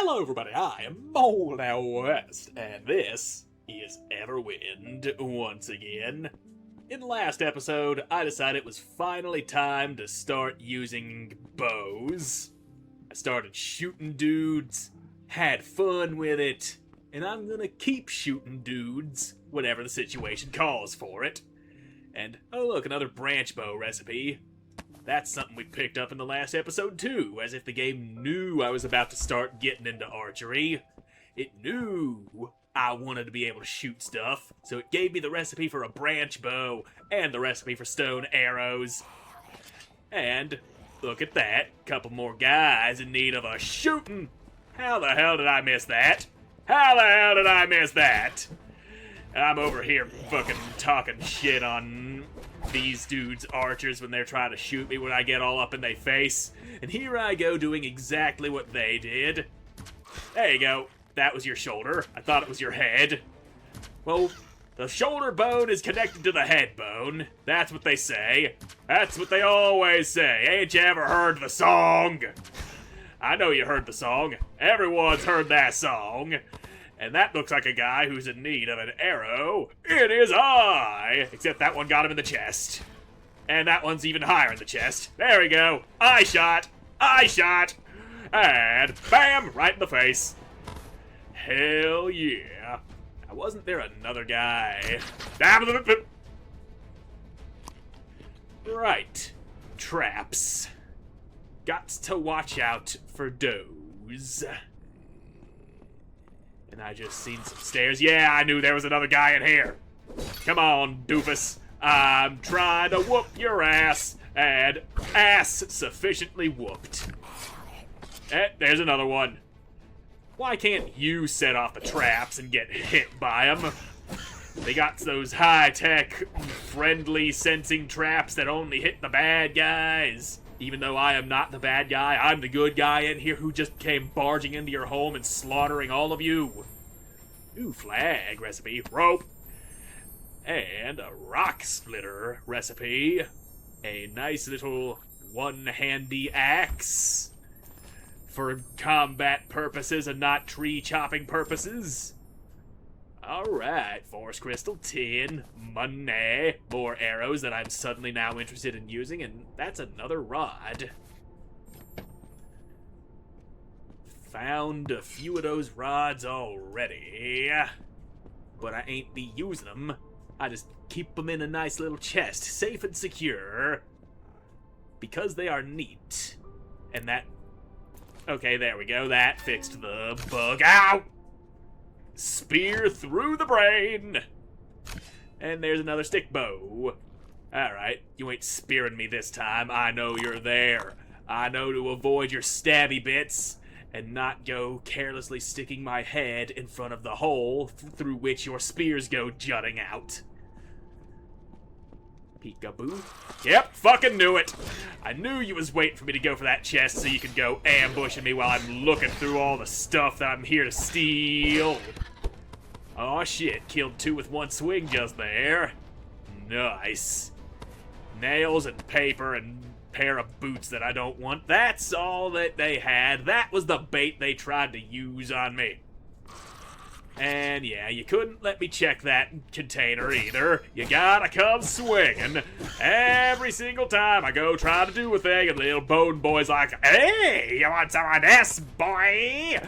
Hello everybody, I am Moldy West, and this is Everwind once again. In the last episode, I decided it was finally time to start using bows. I started shooting dudes, had fun with it, and I'm gonna keep shooting dudes whenever the situation calls for it. And, oh look, another branch bow recipe. That's something we picked up in the last episode too, as if the game knew I was about to start getting into archery. It knew I wanted to be able to shoot stuff, so it gave me the recipe for a branch bow and the recipe for stone arrows. And, look at that, couple more guys in need of a shooting. How the hell did I miss that? How the hell did I miss that? I'm over here fucking talking shit on these dudes' archers when they're trying to shoot me when I get all up in their face. And here I go doing exactly what they did. There you go. That was your shoulder. I thought it was your head. Well, the shoulder bone is connected to the head bone. That's what they say. That's what they always say. Ain't you ever heard the song? I know you heard the song. Everyone's heard that song. And that looks like a guy who's in need of an arrow. It is I! Except that one got him in the chest. And that one's even higher in the chest. There we go. I shot. And bam! Right in the face. Hell yeah. Now, wasn't there another guy? Right. Traps. Got to watch out for those. And I just seen some stairs. Yeah, I knew there was another guy in here. Come on, doofus. I'm trying to whoop your ass. And ass sufficiently whooped. There's another one. Why can't you set off the traps and get hit by them? They got those high-tech, friendly sensing traps that only hit the bad guys. Even though I am not the bad guy, I'm the good guy in here who just came barging into your home and slaughtering all of you. Ooh, flag recipe, rope, and a rock splitter recipe. A nice little one-handy axe for combat purposes and not tree chopping purposes. Alright, force crystal, tin, money, more arrows that I'm suddenly now interested in using, and that's another rod. Found a few of those rods already, but I ain't be using them. I just keep them in a nice little chest, safe and secure, because they are neat. And that... Okay, there we go, that fixed the bug. Ow! Spear through the brain! And there's another stick bow. Alright, you ain't spearing me this time. I know you're there. I know to avoid your stabby bits and not go carelessly sticking my head in front of the hole through which your spears go jutting out. Peekaboo. Yep, fucking knew it. I knew you was waiting for me to go for that chest so you could go ambushing me while I'm looking through all the stuff that I'm here to steal. Aw shit, killed two with one swing just there. Nice. Nails and paper and pair of boots that I don't want. That's all that they had. That was the bait they tried to use on me. And yeah, you couldn't let me check that container either. You gotta come swinging every single time I go try to do a thing, and the little bone boy's like, "Hey, you want some of this, boy?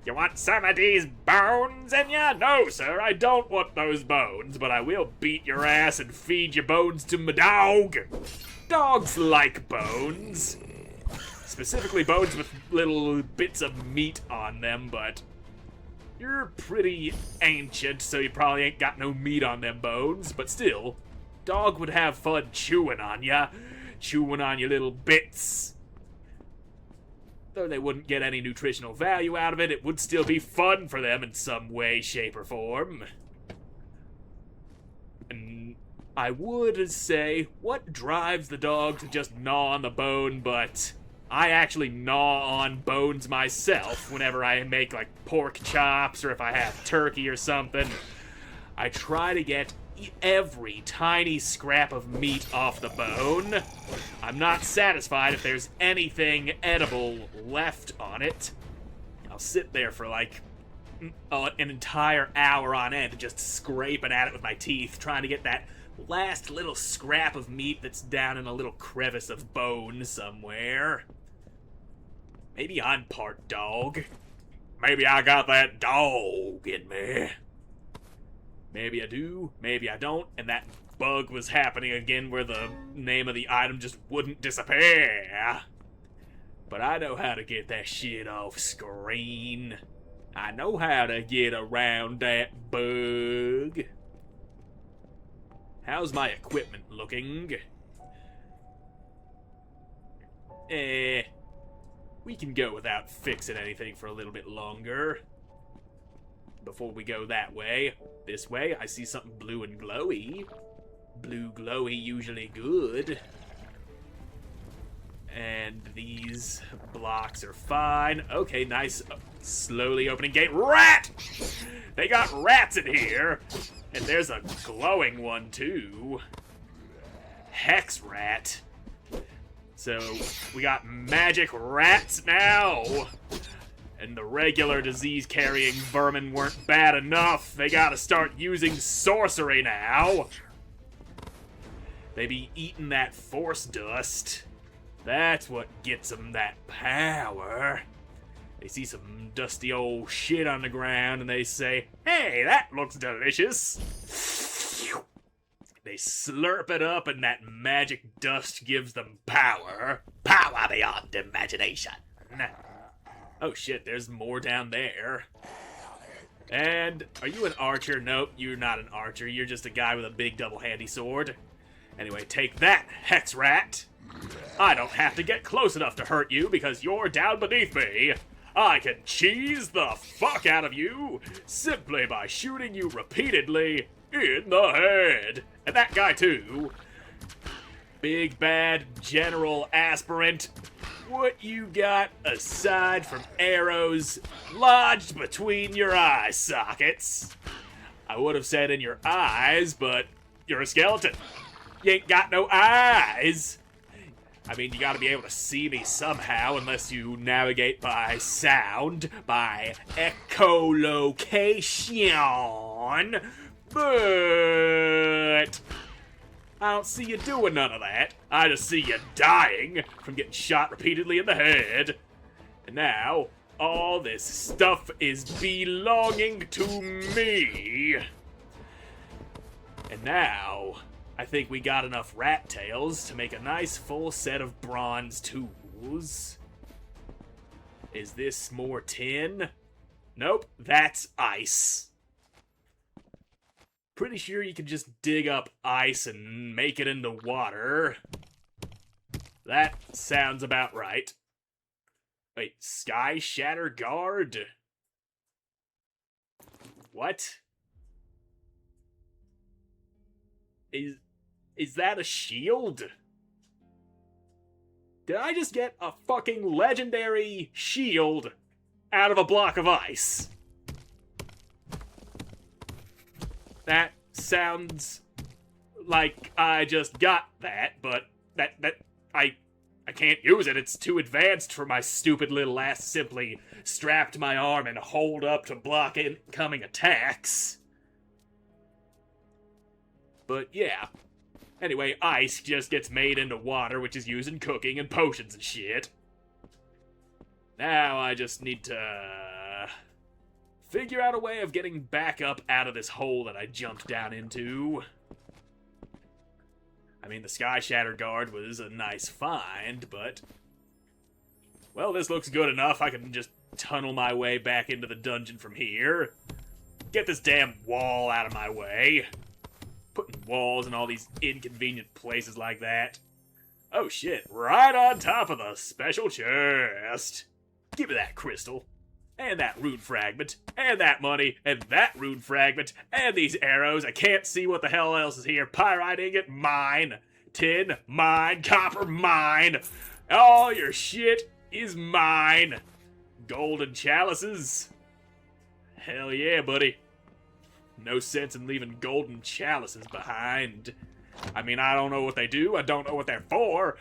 You want some of these bones in ya?" No, sir, I don't want those bones, but I will beat your ass and feed your bones to my dog. Dogs like bones. Specifically bones with little bits of meat on them, but... You're pretty ancient, so you probably ain't got no meat on them bones, but still, dog would have fun chewing on ya. Chewing on your little bits. Though they wouldn't get any nutritional value out of it, it would still be fun for them in some way, shape, or form. And I would say, what drives the dog to just gnaw on the bone, but... I actually gnaw on bones myself whenever I make, like, pork chops or if I have turkey or something. I try to get every tiny scrap of meat off the bone. I'm not satisfied if there's anything edible left on it. I'll sit there for like an entire hour on end just scraping at it with my teeth, trying to get that last little scrap of meat that's down in a little crevice of bone somewhere. Maybe I'm part dog. Maybe I got that dog in me. Maybe I do, maybe I don't, and that bug was happening again where the name of the item just wouldn't disappear. But I know how to get that shit off screen. I know how to get around that bug. How's my equipment looking? We can go without fixing anything for a little bit longer. Before we go that way, this way, I see something blue and glowy. Blue glowy usually good. And these blocks are fine. Okay, nice. Slowly opening gate. Rat! They got rats in here. And there's a glowing one, too. Hex rat. So, we got magic rats now. And the regular disease-carrying vermin weren't bad enough. They gotta start using sorcery now. They be eating that force dust. That's what gets them that power. They see some dusty old shit on the ground and they say, "Hey, that looks delicious." They slurp it up and that magic dust gives them power. Power beyond imagination. Oh shit, there's more down there. And, are you an archer? Nope, you're not an archer. You're just a guy with a big double-handy sword. Anyway, take that, Hex Rat. I don't have to get close enough to hurt you because you're down beneath me. I can cheese the fuck out of you simply by shooting you repeatedly in the head. And that guy too. Big bad general aspirant. What you got aside from arrows lodged between your eye sockets? I would have said in your eyes, but you're a skeleton. You ain't got no eyes. I mean, you gotta be able to see me somehow, unless you navigate by sound, by echolocation. But I don't see you doing none of that. I just see you dying from getting shot repeatedly in the head. And now, all this stuff is belonging to me. And now, I think we got enough rat tails to make a nice full set of bronze tools. Is this more tin? Nope, that's ice. Pretty sure you can just dig up ice and make it into water. That sounds about right. Wait, Sky Shatter Guard? What? Is that a shield? Did I just get a fucking legendary shield out of a block of ice? That sounds like I just got that, but I can't use it. It's too advanced for my stupid little ass simply strapped my arm and hold up to block incoming attacks. But yeah. Anyway, ice just gets made into water, which is used in cooking and potions and shit. Now I just need to figure out a way of getting back up out of this hole that I jumped down into. I mean, the Sky Shatter Guard was a nice find, but... well, this looks good enough. I can just tunnel my way back into the dungeon from here. Get this damn wall out of my way. Putting walls in all these inconvenient places like that. Oh shit, right on top of the special chest. Give me that crystal. And that rune fragment. And that money. And that rune fragment. And these arrows. I can't see what the hell else is here. Pyrite ingot, mine. Tin, mine. Copper, mine. All your shit is mine. Golden chalices. Hell yeah, buddy. No sense in leaving golden chalices behind. I mean, I don't know what they do. I don't know what they're for.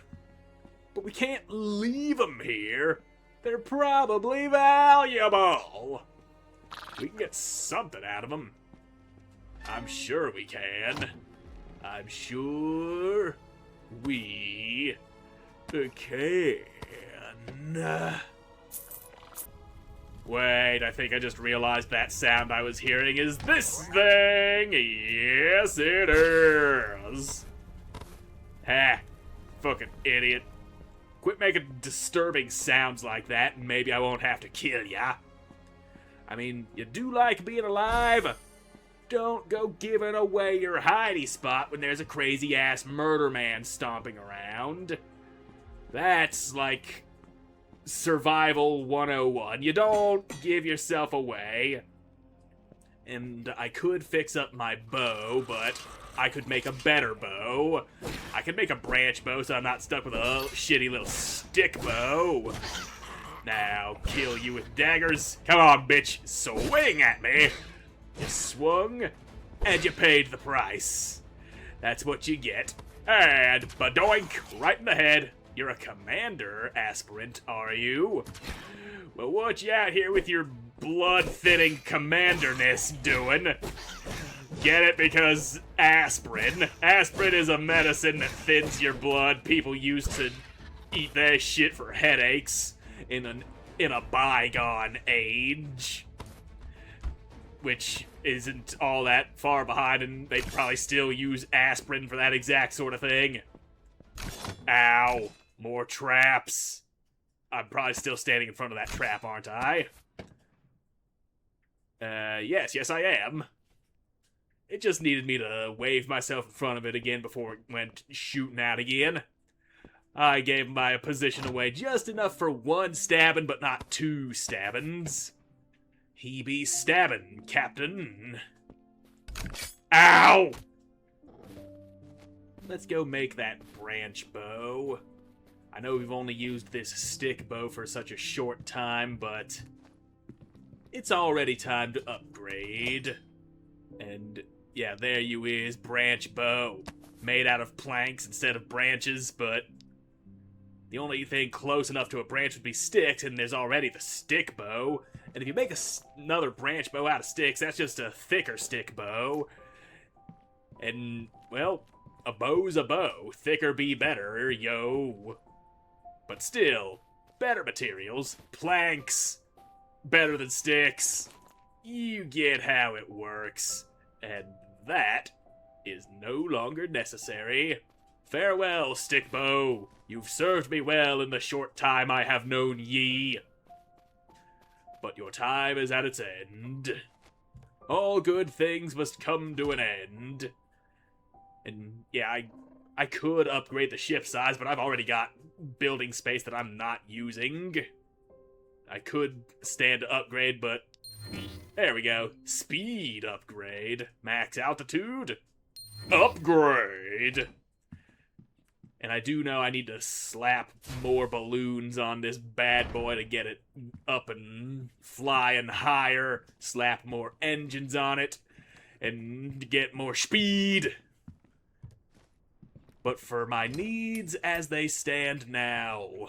But we can't leave them here. They're probably valuable. We can get something out of them. I'm sure we can. I'm sure we can. Wait, I think I just realized that sound I was hearing is this thing! Yes, it is! Ha! Fucking idiot. Quit making disturbing sounds like that, and maybe I won't have to kill ya. I mean, you do like being alive? Don't go giving away your hidey spot when there's a crazy-ass murder man stomping around. That's like Survival 101. You don't give yourself away. And I could fix up my bow, but I could make a better bow. I could make a branch bow so I'm not stuck with a shitty little stick bow. Now, kill you with daggers. Come on, bitch. Swing at me. You swung, and you paid the price. That's what you get. And badoink, right in the head. You're a commander aspirant, are you? Well, what you out here with your blood-thinning commanderness doing? Get it? Because aspirin. Aspirin is a medicine that thins your blood. People used to eat that shit for headaches in a bygone age. Which isn't all that far behind, and they probably still use aspirin for that exact sort of thing. Ow. More traps. I'm probably still standing in front of that trap, aren't I? Yes, I am. It just needed me to wave myself in front of it again before it went shooting out again. I gave my position away just enough for one stabbing, but not two stabbings. He be stabbing, Captain. Ow! Let's go make that branch bow. I know we've only used this stick bow for such a short time, but it's already time to upgrade. And yeah, there you is, branch bow. Made out of planks instead of branches, but the only thing close enough to a branch would be sticks, and there's already the stick bow. And if you make another branch bow out of sticks, that's just a thicker stick bow. And, well, a bow's a bow. Thicker be better, yo. But still, better materials. Planks. Better than sticks. You get how it works. And that is no longer necessary. Farewell, stick bow. You've served me well in the short time I have known ye. But your time is at its end. All good things must come to an end. And yeah, I could upgrade the ship size, but I've already got building space that I'm not using. I could stand to upgrade, but there we go. Speed upgrade. Max altitude. Upgrade. And I do know I need to slap more balloons on this bad boy to get it up and flying higher. Slap more engines on it. And get more speed. But for my needs as they stand now,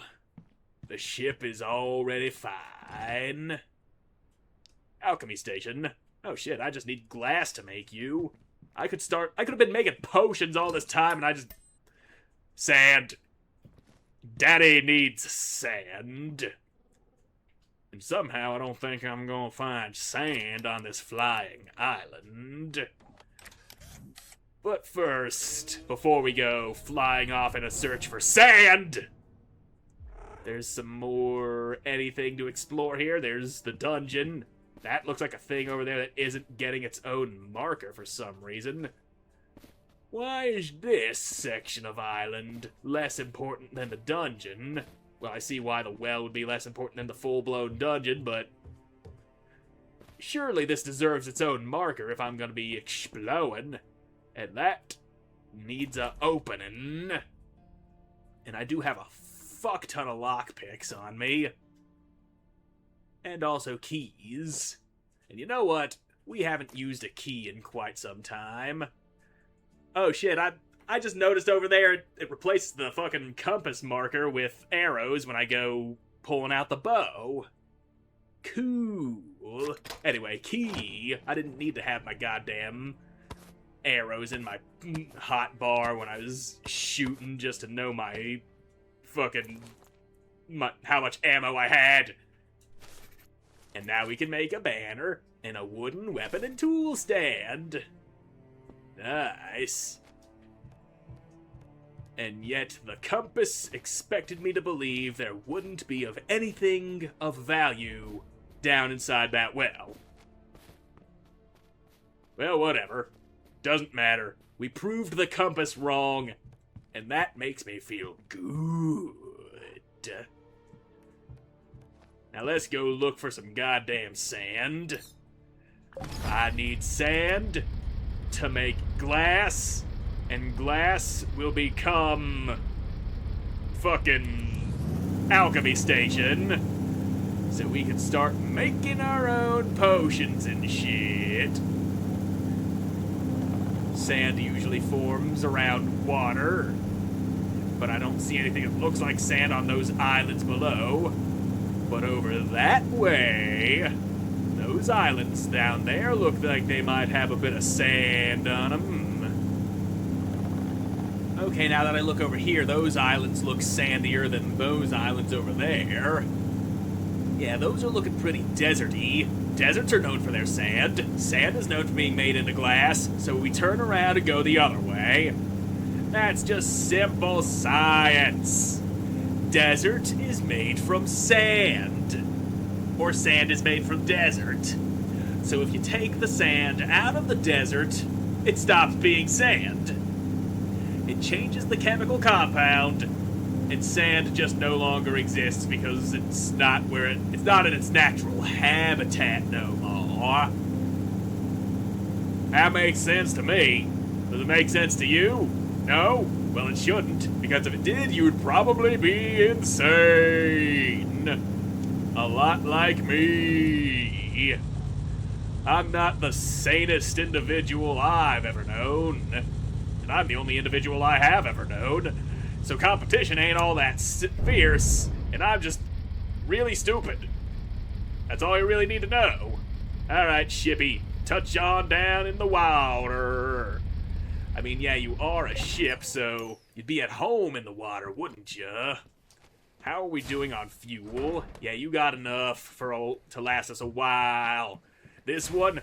the ship is already fine. Alchemy station. Oh shit, I just need glass to make you. I could have been making potions all this time and I just... Sand. Daddy needs sand. And somehow I don't think I'm gonna find sand on this flying island. But first, before we go flying off in a search for sand, there's some more anything to explore here. There's the dungeon. That looks like a thing over there that isn't getting its own marker for some reason. Why is this section of island less important than the dungeon? Well, I see why the well would be less important than the full-blown dungeon, but surely this deserves its own marker if I'm gonna be exploding. And that needs a opening. And I do have a fuck ton of lockpicks on me. And also keys. And you know what? We haven't used a key in quite some time. Oh shit, I just noticed over there it replaces the fucking compass marker with arrows when I go pulling out the bow. Cool. Anyway, key. I didn't need to have my goddamn arrows in my hot bar when I was shooting just to know my fucking... how much ammo I had. And now we can make a banner and a wooden weapon and tool stand. Nice. And yet the compass expected me to believe there wouldn't be of anything of value down inside that well. Well, whatever. Doesn't matter. We proved the compass wrong, and that makes me feel good. Now let's go look for some goddamn sand. I need sand to make glass, and glass will become fucking alchemy station, so we can start making our own potions and shit. Sand usually forms around water, but I don't see anything that looks like sand on those islands below. But over that way, those islands down there look like they might have a bit of sand on them. Okay, now that I look over here, those islands look sandier than those islands over there. Yeah, those are looking pretty deserty. Deserts are known for their sand. Sand is known for being made into glass, so we turn around and go the other way. That's just simple science. Desert is made from sand. Or sand is made from desert. So if you take the sand out of the desert, it stops being sand. It changes the chemical compound, and sand just no longer exists because it's not in its natural habitat no more. That makes sense to me. Does it make sense to you? No? Well, it shouldn't, because if it did, you would probably be insane. A lot like me. I'm not the sanest individual I've ever known, and I'm the only individual I have ever known. So competition ain't all that fierce, and I'm just really stupid. That's all you really need to know. Alright, shippy, touch on down in the water. I mean, yeah, you are a ship, so you'd be at home in the water, wouldn't you? How are we doing on fuel? Yeah, you got enough to last us a while. This one,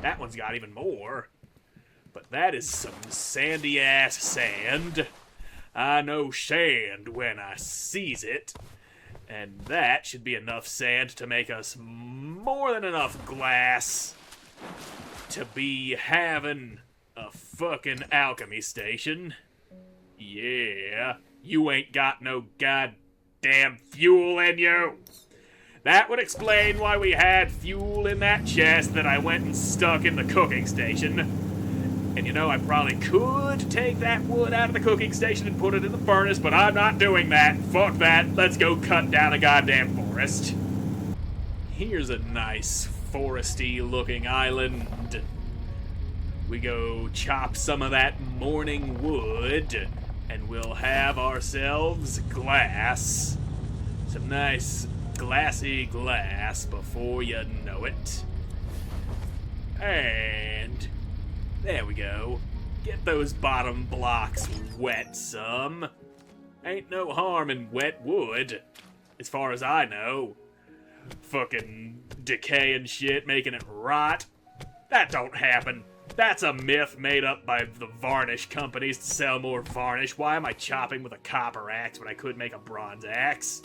that one's got even more. But that is some sandy-ass sand. I know sand when I sees it. And that should be enough sand to make us more than enough glass to be having a fucking alchemy station. Yeah, you ain't got no goddamn fuel in you. That would explain why we had fuel in that chest that I went and stuck in the cooking station. And you know, I probably could take that wood out of the cooking station and put it in the furnace, but I'm not doing that. Fuck that. Let's go cut down a goddamn forest. Here's a nice foresty looking island. We go chop some of that morning wood, and we'll have ourselves glass. Some nice glassy glass before you know it. And there we go. Get those bottom blocks wet some. Ain't no harm in wet wood, as far as I know. Fucking decay and shit, making it rot. That don't happen. That's a myth made up by the varnish companies to sell more varnish. Why am I chopping with a copper axe when I could make a bronze axe?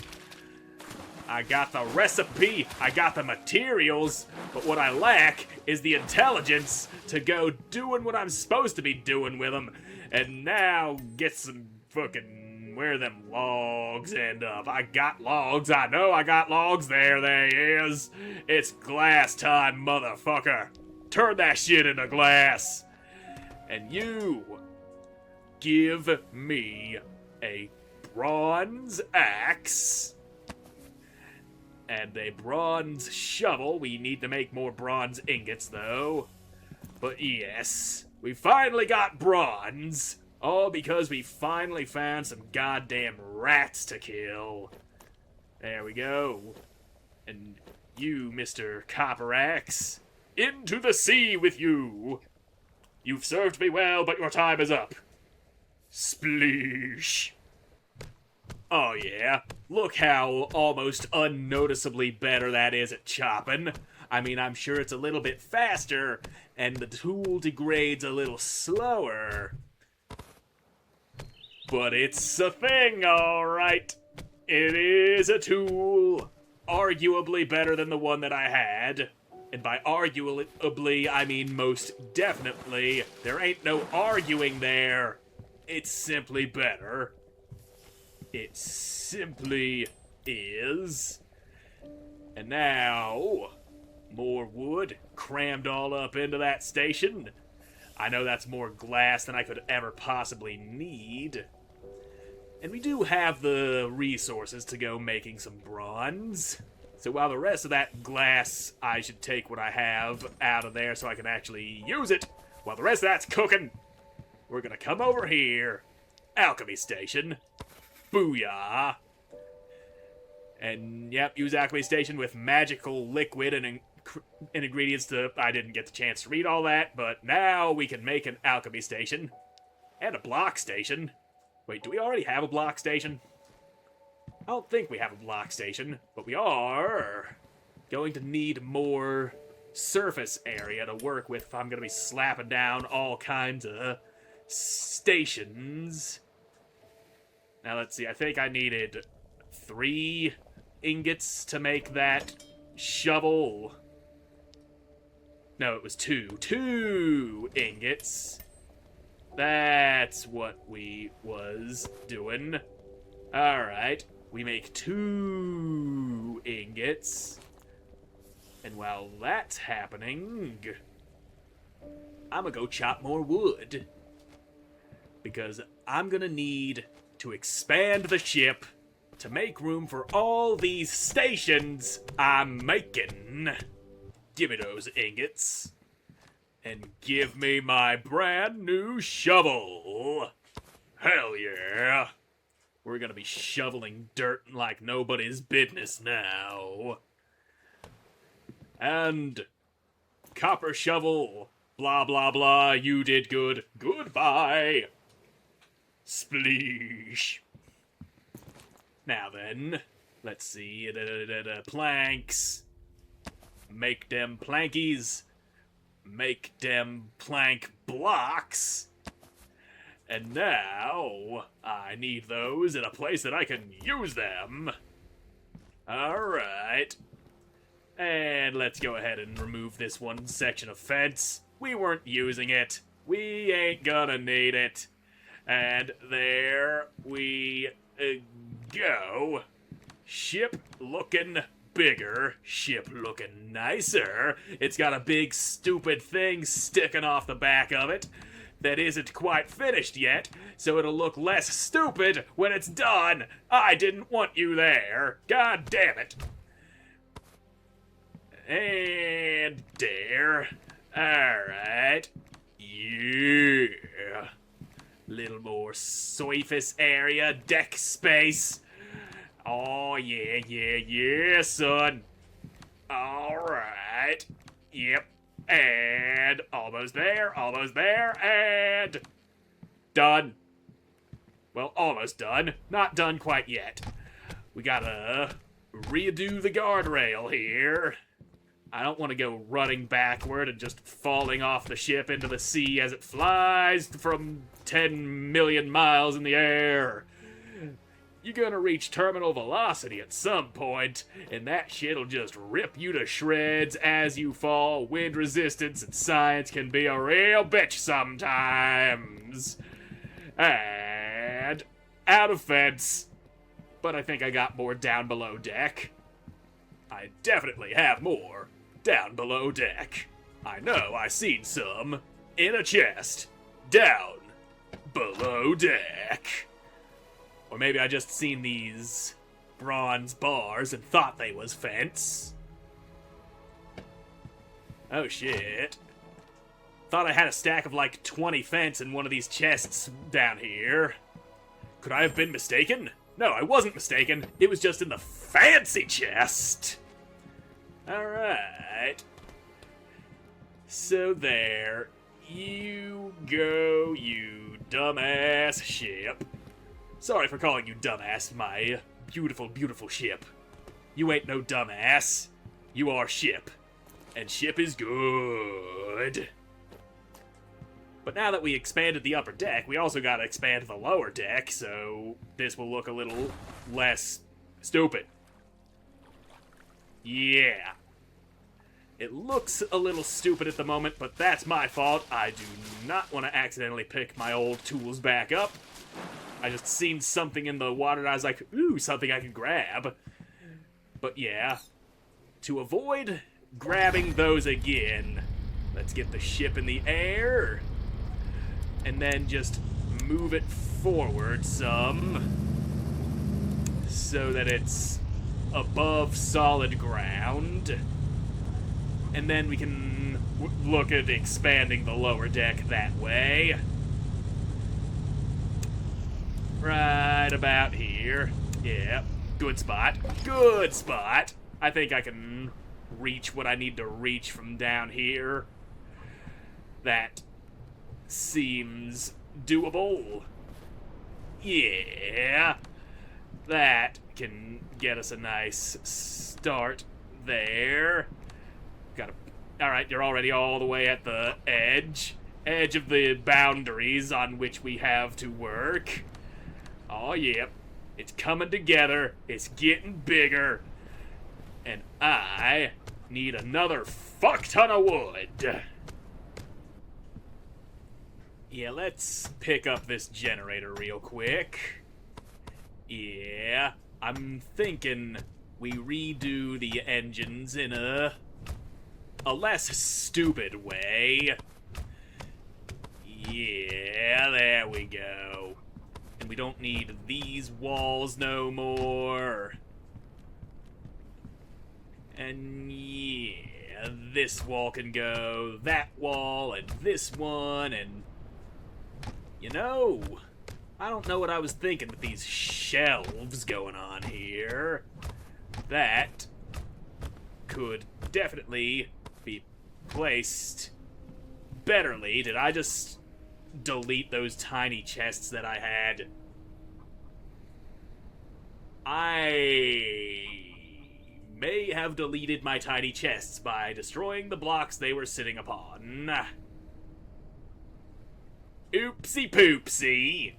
I got the recipe, I got the materials, but what I lack is the intelligence to go doing what I'm supposed to be doing with them. And now get some fucking, where them logs end up? I got logs, I know I got logs, there they is. It's glass time, motherfucker. Turn that shit into glass. And you give me a bronze axe and a bronze shovel. We need to make more bronze ingots, though. But yes, we finally got bronze. All because we finally found some goddamn rats to kill. There we go. And you, Mr. Copper Axe, into the sea with you. You've served me well, but your time is up. Spleesh. Oh yeah, look how almost unnoticeably better that is at chopping. I mean, I'm sure it's a little bit faster, and the tool degrades a little slower. But it's a thing, alright. It is a tool. Arguably better than the one that I had. And by arguably, I mean most definitely. There ain't no arguing there. It's simply better. It simply is. And now, more wood crammed all up into that station. I know that's more glass than I could ever possibly need. And we do have the resources to go making some bronze. So while the rest of that glass, I should take what I have out of there so I can actually use it. While the rest of that's cooking, we're gonna come over here. Alchemy station. Booyah. And yep, use alchemy station with magical liquid and ingredients to... I didn't get the chance to read all that, but now we can make an alchemy station. And a block station. Wait, do we already have a block station? I don't think we have a block station, but we are going to need more surface area to work with if I'm going to be slapping down all kinds of stations. Now let's see, I think I needed 3 ingots to make that shovel. No, it was 2. 2 ingots. That's what we was doing. Alright, we make 2 ingots. And while that's happening, I'm gonna go chop more wood. Because I'm gonna need to expand the ship to make room for all these stations I'm making. Give me those ingots. And give me my brand new shovel. Hell yeah. We're gonna be shoveling dirt like nobody's business now. And copper shovel, blah blah blah, you did good. Goodbye. Spleesh. Now then, let's see, planks. Make them plankies. Make them plank blocks. And now, I need those in a place that I can use them. Alright. And let's go ahead and remove this one section of fence. We weren't using it. We ain't gonna need it. And there we go. Ship looking bigger, ship looking nicer. It's got a big stupid thing sticking off the back of it that isn't quite finished yet, so it'll look less stupid when it's done. I didn't want you there. God damn it. And there. Alright. Yeah. Little more surface area, deck space. Oh, yeah, son. Alright. Yep. And almost there, and done. Well, almost done. Not done quite yet. We gotta redo the guardrail here. I don't want to go running backward and just falling off the ship into the sea as it flies from 10 million miles in the air. You're gonna reach terminal velocity at some point, and that shit'll just rip you to shreds as you fall. Wind resistance and science can be a real bitch sometimes. And out of fence. But I think I got more down below deck. I definitely have more down below deck. I know I seen some in a chest down below deck. Or maybe I just seen these bronze bars and thought they was fence. Oh shit. Thought I had a stack of like 20 fence in one of these chests down here. Could I have been mistaken? No, I wasn't mistaken. It was just in the fancy chest. Alright. So there you go, you dumbass ship. Sorry for calling you dumbass, my beautiful, beautiful ship. You ain't no dumbass. You are ship. And ship is good. But now that we expanded the upper deck, we also gotta expand the lower deck, so this will look a little less stupid. Yeah. It looks a little stupid at the moment, but that's my fault. I do not want to accidentally pick my old tools back up. I just seen something in the water and I was like, ooh, something I can grab. But yeah, to avoid grabbing those again, let's get the ship in the air. And then just move it forward some so that it's above solid ground. And then we can look at expanding the lower deck that way. Right about here. Yeah, good spot. Good spot. I think I can reach what I need to reach from down here. That seems doable. Yeah. That can get us a nice start there. Alright, you're already all the way at the edge of the boundaries on which we have to work. Oh, yep. It's coming together. It's getting bigger. And I need another fuck ton of wood. Yeah, let's pick up this generator real quick. Yeah, I'm thinking we redo the engines in a less stupid way. Yeah, there we go. And we don't need these walls no more. And yeah, this wall can go, that wall, and this one, and you know, I don't know what I was thinking with these shelves going on here. That could definitely be placed betterly. Did I just delete those tiny chests that I had? I may have deleted my tiny chests by destroying the blocks they were sitting upon. Oopsie poopsie.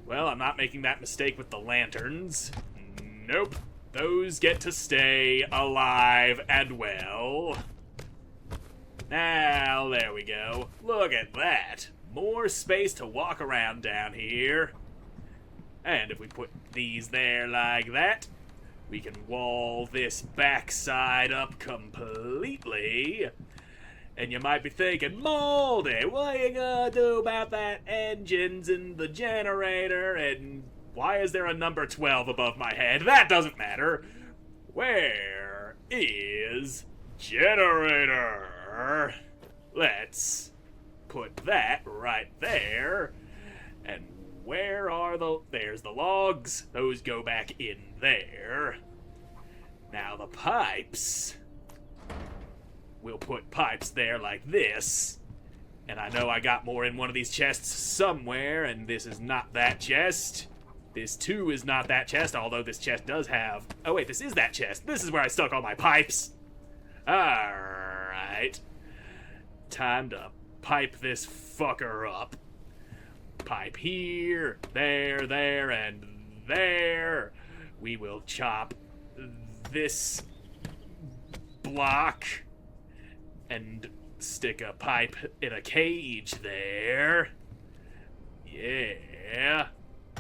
Well, I'm not making that mistake with the lanterns. Nope. Those get to stay alive and well. Now, there we go. Look at that. More space to walk around down here. And if we put these there like that, we can wall this backside up completely. And you might be thinking, Moldy, what are you gonna do about that engines and the generator? And why is there a number 12 above my head? That doesn't matter. Where is generator? Let's put that right there. And where are there's the logs. Those go back in there. Now the pipes. We'll put pipes there like this. And I know I got more in one of these chests somewhere, and this is not that chest. This too is not that chest, although this chest does have... Oh wait, this is that chest. This is where I stuck all my pipes. Alright. Time to pipe this fucker up. Pipe here, there, and there. We will chop this block and stick a pipe in a cage there. Yeah.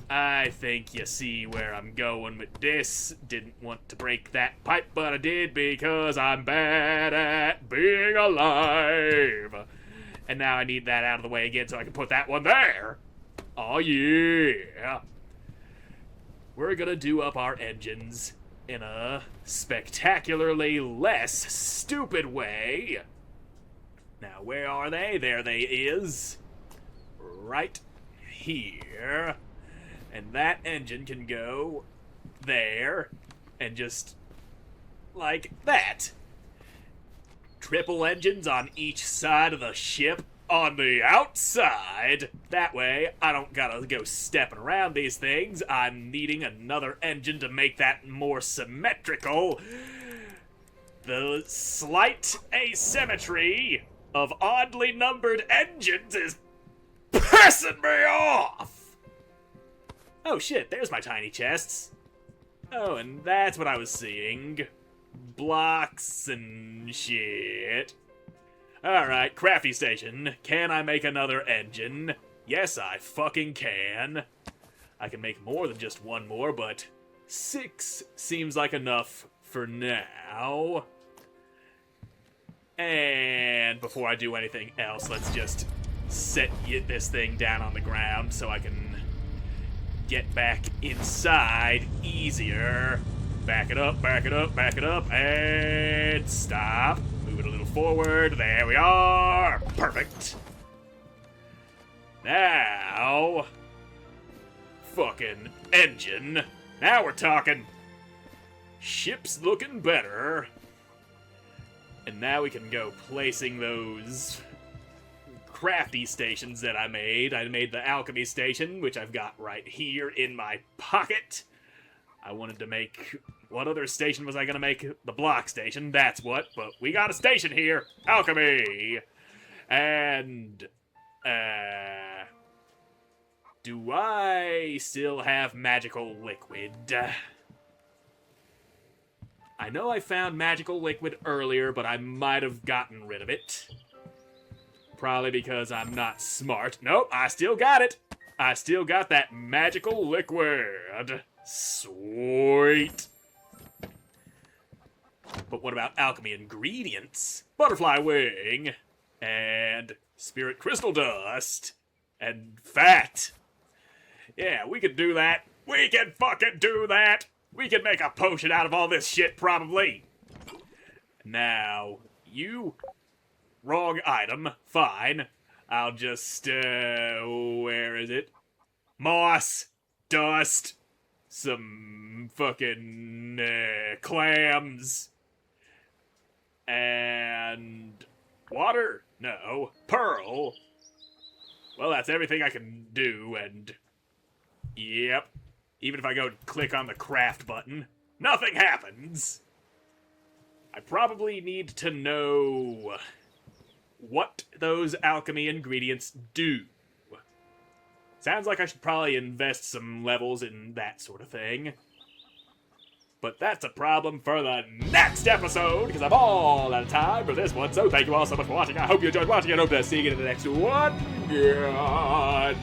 I think you see where I'm going with this. Didn't want to break that pipe, but I did because I'm bad at being alive. And now I need that out of the way again so I can put that one there. Oh yeah. We're gonna do up our engines in a spectacularly less stupid way. Now, where are they? There they is. Right here. And that engine can go there, and just like that. Triple engines on each side of the ship on the outside. That way, I don't gotta go stepping around these things. I'm needing another engine to make that more symmetrical. The slight asymmetry of oddly numbered engines is pissing me off! Oh shit, there's my tiny chests. Oh, and that's what I was seeing. Blocks and shit. Alright, crafty station. Can I make another engine? Yes, I fucking can. I can make more than just one more, but 6 seems like enough for now. And before I do anything else, let's just set this thing down on the ground so I can get back inside easier. Back it up, back it up, back it up, and stop. Move it a little forward. There we are. Perfect. Now, fucking engine. Now we're talking. Ship's looking better. And now we can go placing those crafty stations that I made. I made the alchemy station, which I've got right here in my pocket. I wanted to make... What other station was I going to make? The block station, that's what. But we got a station here. Alchemy. And... do I still have magical liquid? I know I found magical liquid earlier, but I might have gotten rid of it. Probably because I'm not smart. Nope, I still got it. I still got that magical liquid. Sweet. But what about alchemy ingredients? Butterfly wing, and spirit crystal dust, and fat. Yeah, we could do that. We can fucking do that. We can make a potion out of all this shit, probably. Now, you... Wrong item. Fine. I'll just, where is it? Moss. Dust. Some fucking, clams. And... water? No. Pearl. Well, that's everything I can do, and... Yep. Even if I go click on the craft button, nothing happens. I probably need to know what those alchemy ingredients do. Sounds like I should probably invest some levels in that sort of thing. But that's a problem for the next episode, because I'm all out of time for this one. So thank you all so much for watching. I hope you enjoyed watching. I hope to see you in the next one. Goodbye.